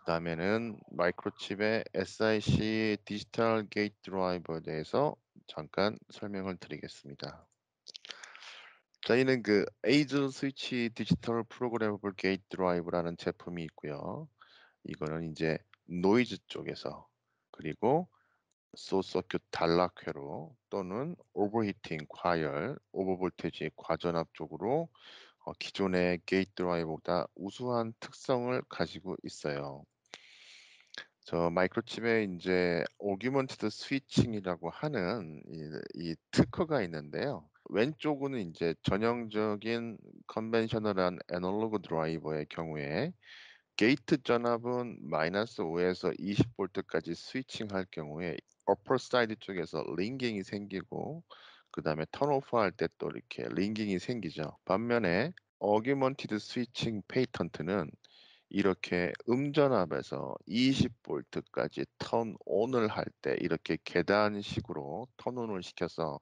그다음에는 마이크로칩의 SiC 디지털 게이트 드라이버에 대해서 잠깐 설명을 드리겠습니다. 저희는 그 에이즈 스위치 디지털 프로그래머블 게이트 드라이버라는 제품이 있고요. 이거는 이제 노이즈 쪽에서, 그리고 소서큐 단락회로 또는 오버히팅, 과열, 오버볼테지 과전압 쪽으로 기존의 게이트 드라이버보다 우수한 특성을 가지고 있어요. 저 마이크로칩에 이제 오규먼티드 스위칭이라고 하는 이 특허가 있는데요. 왼쪽은 이제 전형적인 컨벤셔널한 애널로그 드라이버의 경우에 게이트 전압은 -5에서 20V까지 스위칭할 경우에 어퍼 사이드 쪽에서 링깅이 생기고, 그다음에 턴오프 할 때 또 이렇게 링깅이 생기죠. 반면에 어규먼티드 스위칭 페이턴트는 이렇게 음전압에서 20V까지 턴 온을 할 때 이렇게 계단식으로 턴 온을 시켜서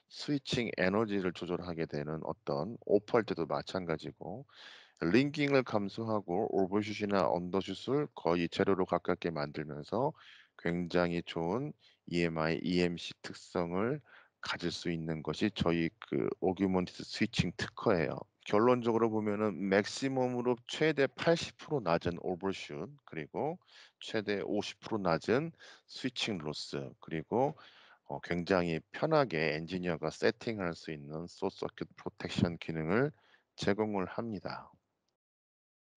스위칭 에너지를 조절하게 되는, 어떤 오프할 때도 마찬가지고 링깅을 감소하고 오버슛이나 언더슛을 거의 제로로 가깝게 만들면서 굉장히 좋은 EMI, EMC 특성을 가질 수 있는 것이 저희 그 오규먼티드 스위칭 특허예요. 결론적으로 보면은 맥시멈으로 최대 80% 낮은 오버슛, 그리고 최대 50% 낮은 스위칭 로스, 그리고 굉장히 편하게 엔지니어가 세팅할 수 있는 소스 서큐트 프로텍션 기능을 제공을 합니다.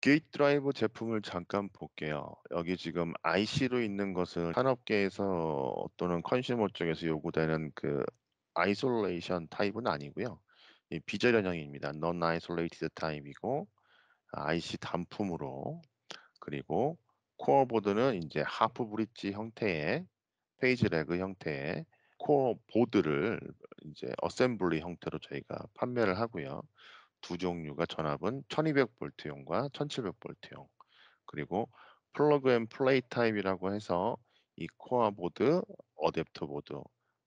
게이트 드라이버 제품을 잠깐 볼게요. 여기 지금 IC로 있는 것은 산업계에서 또는 컨슈머 쪽에서 요구되는 그 아이솔레이션 타입은 아니고요. 이 비절연형입니다. non isolated 타입이고, IC 단품으로, 그리고 코어 보드는 이제 하프 브릿지 형태의, 페이지 레그 형태의 코어 보드를 이제 어셈블리 형태로 저희가 판매를 하고요. 두 종류가, 전압은 1200V용과 1700V용, 그리고 플러그 앤 플레이 타입이라고 해서 이 코어 보드, 어댑터 보드,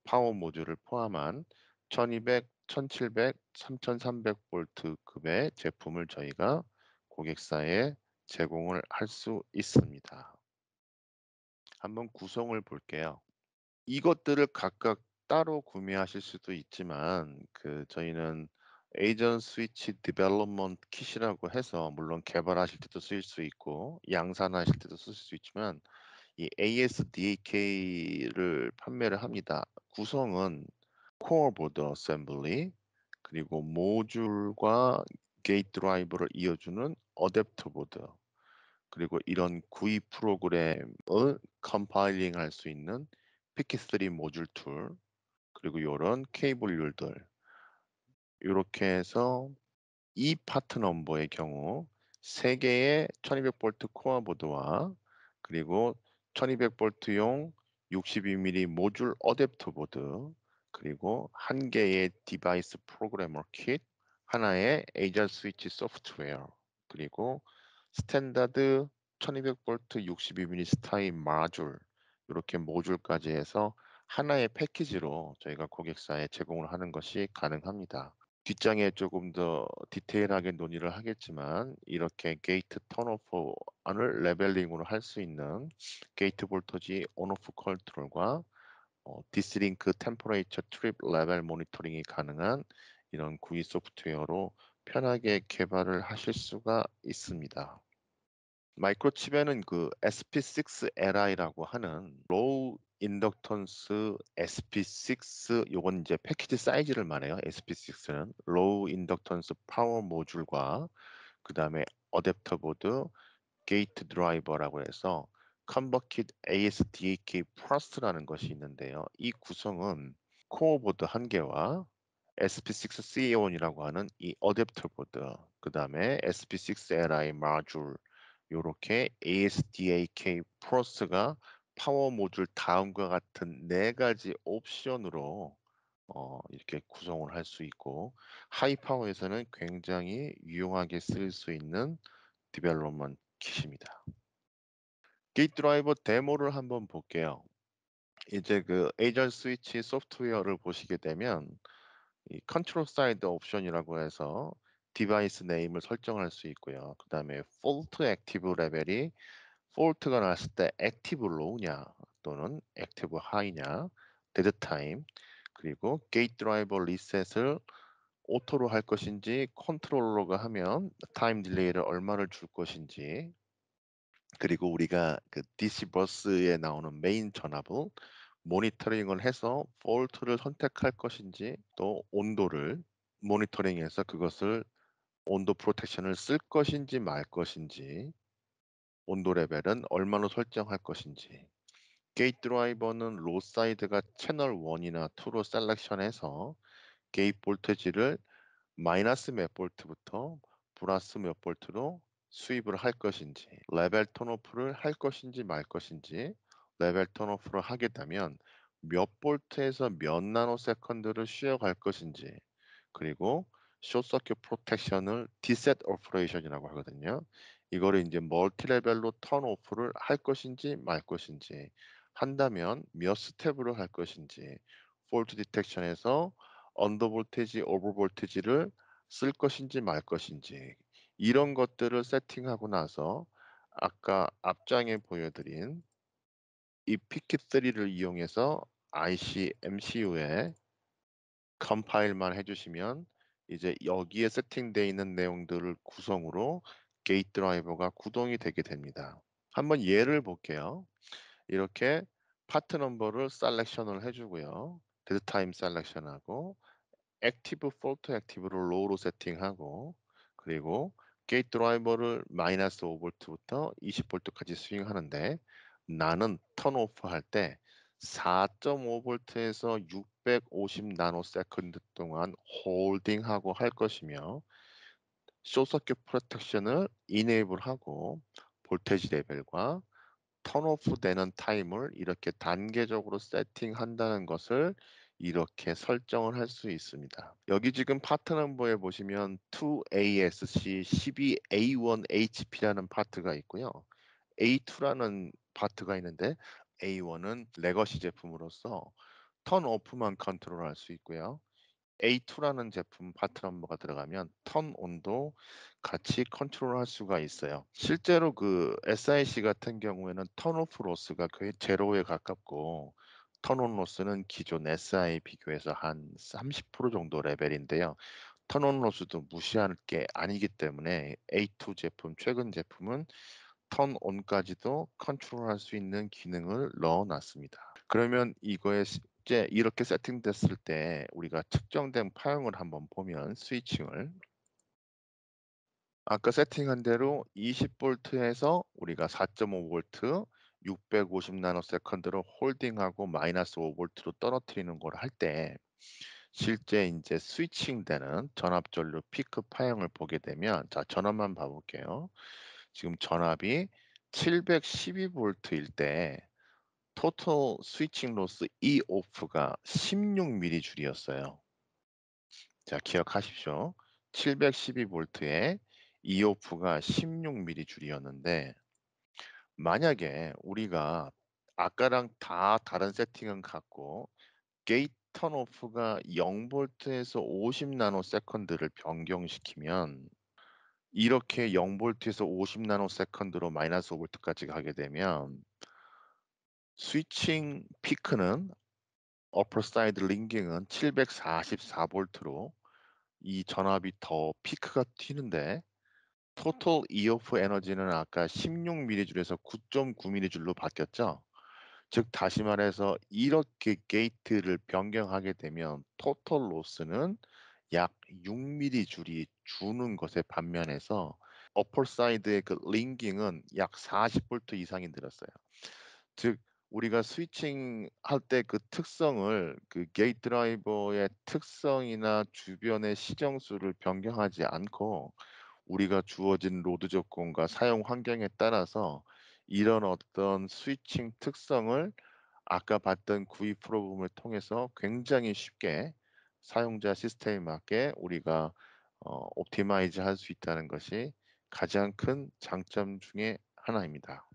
파워 모듈을 포함한 1200, 1700, 3300V급의 제품을 저희가 고객사에 제공을 할 수 있습니다. 한번 구성을 볼게요. 이것들을 각각 따로 구매하실 수도 있지만, 저희는 에이전 스위치 디벨롭먼트 킷이라고 해서, 물론 개발하실 때도 쓸 수 있고 양산하실 때도 쓸 수 있지만, 이 ASDAK를 판매를 합니다. 구성은 코어 보드 어셈블리, 그리고 모듈과 게이트 드라이버를 이어주는 어댑터 보드, 그리고 이런 구입 프로그램을 컴파일링 할 수 있는 PK3 모듈 툴, 그리고 요런 케이블률들, 요렇게 해서 이 파트 넘버의 경우 3개의 1200V 코어 보드와, 그리고 1200V용 62mm 모듈 어댑터 보드, 그리고 1개의 디바이스 프로그래머 킷, 하나의 에이저 스위치 소프트웨어, 그리고 스탠다드 1200V 62mm 스타일 마줄, 이렇게 모듈까지 해서 하나의 패키지로 저희가 고객사에 제공을 하는 것이 가능합니다. 뒷장에 조금 더 디테일하게 논의를 하겠지만, 이렇게 게이트 턴오프를 레벨링으로 할 수 있는 게이트 볼터지 온오프 컨트롤과 디스링크 템퍼레이처 트립 레벨 모니터링이 가능한 이런 구이 소프트웨어로 편하게 개발을 하실 수가 있습니다. 마이크로칩에는 그 SP6Li라고 하는 로우 인덕턴스 SP6, 요건 이제 패키지 사이즈를 말해요. SP6는 로우 인덕턴스 파워 모듈과, 그 다음에 어댑터 보드, 게이트 드라이버라고 해서 컨버킷 ASDAK 플러스라는 것이 있는데요. 이 구성은 코어 보드 1개와 SP6C1이라고 하는 이 어댑터 보드, 그 다음에 SP6Li 마줄, 요렇게 ASDAK 플러스가 파워 모듈 다음과 같은 4가지 옵션으로 이렇게 구성을 할 수 있고, 하이 파워에서는 굉장히 유용하게 쓸 수 있는 디벨롭먼트 킷입니다. 게이트 드라이버 데모를 한번 볼게요. 이제 그 에이전 스위치 소프트웨어를 보시게 되면 이 컨트롤 사이드 옵션이라고 해서 디바이스 네임을 설정할 수 있고요. 그 다음에 폴트 액티브 레벨이 폴트가 났을 때 액티브 로우냐 또는 액티브 하이냐, 데드 타임, 그리고 게이트 드라이버 리셋을 오토로 할 것인지 컨트롤러가 하면 타임 딜레이를 얼마를 줄 것인지, 그리고 우리가 그 DC 버스에 나오는 메인 전압을 모니터링을 해서 폴트를 선택할 것인지, 또 온도를 모니터링해서 그것을 온도 프로텍션을 쓸 것인지 말 것인지, 온도 레벨은 얼마로 설정할 것인지, 게이트 드라이버는 로 사이드가 채널 1이나 2로 셀렉션해서 게이트 볼테지를 마이너스 몇 볼트부터 플러스 몇 볼트로 수입을 할 것인지, 레벨 턴오프를 할 것인지 말 것인지, 레벨 턴오프를 하게 되면 몇 볼트에서 몇 나노 세컨드를 쉬어갈 것인지, 그리고 숏서큐트 프로텍션을 디셋 오퍼레이션이라고 하거든요. 이거를 이제 멀티 레벨로 턴오프를 할 것인지 말 것인지, 한다면 몇 스텝으로 할 것인지, 폴트 디텍션에서 언더 볼테지, 오버 볼테지를 쓸 것인지 말 것인지, 이런 것들을 세팅하고 나서 아까 앞장에 보여드린 이 피킷3를 이용해서 IC MCU에 컴파일만 해주시면 이제 여기에 세팅되어 있는 내용들을 구성으로 게이트 드라이버가 구동이 되게 됩니다. 한번 예를 볼게요. 이렇게 파트 넘버를 셀렉션을 해주고요. 데드 타임 셀렉션하고 액티브 폴트 액티브를 로우로 세팅하고, 그리고 게이트 드라이버를 마이너스 5볼트부터 20볼트까지 스윙하는데, 나는 턴오프 할 때 4.5볼트에서 650 나노 세컨드 동안 홀딩하고 할 것이며, 숏서큐트 프로텍션을 이네이블하고 볼테지 레벨과 턴오프 되는 타임을 이렇게 단계적으로 세팅한다는 것을 이렇게 설정을 할 수 있습니다. 여기 지금 파트 넘버에 보시면 2ASC 12A1HP라는 파트가 있고요. A2라는 파트가 있는데, A1은 레거시 제품으로서 턴오프만 컨트롤할 수 있고요. A2라는 제품 파트 넘버가 들어가면 턴 온도 같이 컨트롤할 수가 있어요. 실제로 그 SIC 같은 경우에는 턴오프 로스가 거의 제로에 가깝고, 턴온 로스는 기존 SI 비교해서 한 30% 정도 레벨인데요. 턴온 로스도 무시할 게 아니기 때문에 A2 제품, 최근 제품은 턴온까지도 컨트롤할 수 있는 기능을 넣어놨습니다. 그러면 이거에 실제 이렇게 세팅됐을 때 우리가 측정된 파형을 한번 보면, 스위칭을 아까 세팅한 대로 20볼트에서 우리가 4.5볼트 650 나노세컨드로 홀딩하고 마이너스 5볼트로 떨어뜨리는 걸 할 때, 실제 이제 스위칭 되는 전압 전류 피크 파형을 보게 되면, 자, 전압만 봐볼게요. 지금 전압이 712볼트일 때 토탈 스위칭 로스 E 오프가 16mm 줄이었어요. 자, 기억하십시오. 712볼트에 E 오프가 16mm 줄이었는데, 만약에 우리가 아까랑 다 다른 세팅은 같고 게이트 턴오프가 0볼트에서 50 나노 세컨드를 변경시키면, 이렇게 0볼트에서 50 나노 세컨드로 마이너스 5볼트까지 가게 되면 스위칭 피크는 어퍼 사이드 링깅은 744볼트로 이 전압이 더 피크가 튀는데, 토탈 EOF 에너지는 아까 16mm 줄에서 9.9mm 줄로 바뀌었죠. 즉 다시 말해서 이렇게 게이트를 변경하게 되면 토탈 로스는 약 6mm 줄이 주는 것에 반면에서 어퍼 사이드의 그 링깅은 약 40볼트 이상이 늘었어요. 즉 우리가 스위칭 할 때 그 특성을, 그 게이트 드라이버의 특성이나 주변의 시정수를 변경하지 않고 우리가 주어진 로드 조건과 사용 환경에 따라서 이런 어떤 스위칭 특성을 아까 봤던 구입 프로그램을 통해서 굉장히 쉽게 사용자 시스템에 맞게 우리가 옵티마이즈 할 수 있다는 것이 가장 큰 장점 중에 하나입니다.